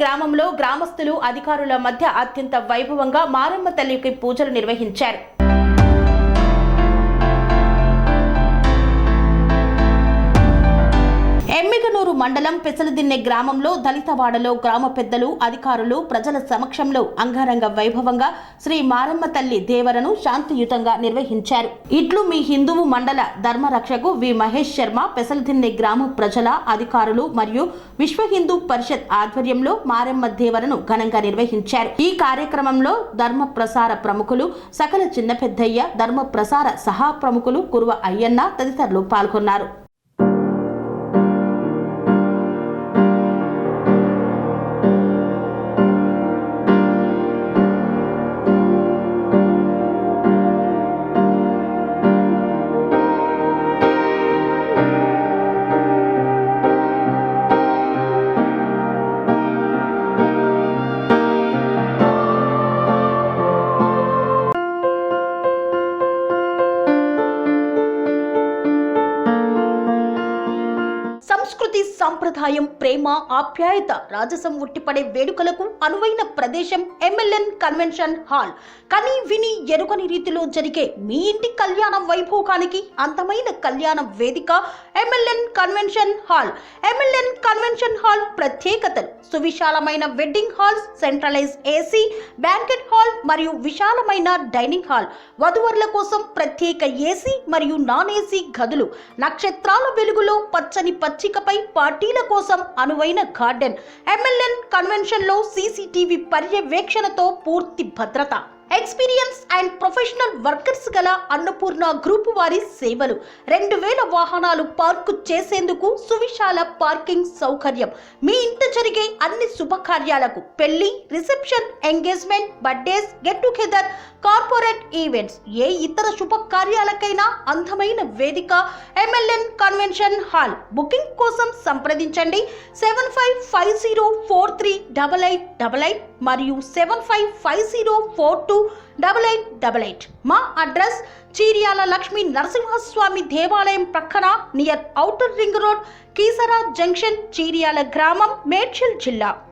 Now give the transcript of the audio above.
గ్రామంలో గ్రామస్తులు అధికారుల మధ్య అత్యంత వైభవంగా మారమ్మ తల్లికి పూజలు నిర్వహించారు. ఎమ్మిగనూరు మండలం పెసలదిన్నె గ్రామంలో దళితవాడలో గ్రామ పెద్దలు, అధికారులు ప్రజల సమక్షంలో అంగరంగ వైభవంగా శ్రీ మారమ్మ తల్లి దేవరను శాంతియుతంగా నిర్వహించారు. ఇట్లు మీ హిందువు మండల ధర్మరక్షకు వి మహేష్ శర్మ పెసలదిన్నె గ్రామ ప్రజల, అధికారులు మరియు విశ్వ హిందూ పరిషత్ ఆధ్వర్యంలో మారమ్మ దేవరను ఘనంగా నిర్వహించారు. ఈ కార్యక్రమంలో ధర్మ ప్రసార ప్రముఖులు సకల చిన్న పెద్దయ్య, ధర్మ ప్రసార సహా ప్రముఖులు కురువ అయ్యన్న తదితరులు పాల్గొన్నారు. సంస్కృతి, సంప్రదాయం, ప్రేమ, ఆప్యాయత, రాజసం ఉట్టిపడే వేడుకలకు అనువైన ప్రదేశం ఎంఎల్ఎన్ కన్వెన్షన్ హాల్. కని విని ఎరుగని రీతిలో జరిగే మీ ఇంటి కళ్యాణ వైభోగానికి అందమైన కళ్యాణ వేదిక MLN convention hall. MLN convention hall ప్రత్యేకతలు: సువిశాలమైన wedding halls, centralize AC banquet hall మరియు విశాలమైన డైనింగ్ హాల్, వధువరుల కోసం ప్రత్యేక ఏసీ మరియు నాన్ ఏసీ గదులు, నక్షత్రాల వెలుగులో పచ్చని పచ్చికపై పార్టీల కోసం అనువైన గార్డెన్. ఎంఎల్ఎన్ కన్వెన్షన్ లో సీసీటీవీ పర్యవేక్షణతో పూర్తి భద్రత. ఎక్స్పీరియన్స్ అండ్ ప్రొఫెషనల్ వర్కర్స్ గల అన్నపూర్ణ గ్రూప్ వారి సేవలు. 2000 వాహనాలు పార్కు చేసేందుకు సువిశాల పార్కింగ్ సౌకర్యం. మీ ఇంట జరిగే అన్ని శుభకార్యాలకు, పెళ్లి, reception, engagement, birthdays, get together, corporate events, ఏ ఇతర శుభకార్యాలకైనా అందమైన వేదిక ఎంఎల్ఎన్ కన్వెన్షన్ హాల్. బుకింగ్ కోసం సంప్రదించండి 7550438888 మరియు 7550428888. మా అడ్రస్ చీర్యాల లక్ష్మీ నరసింహస్వామి దేవాలయం ప్రక్కన, near outer ring road, Keesara junction, Cheeryal గ్రామం, మేడ్చల్ జిల్లా.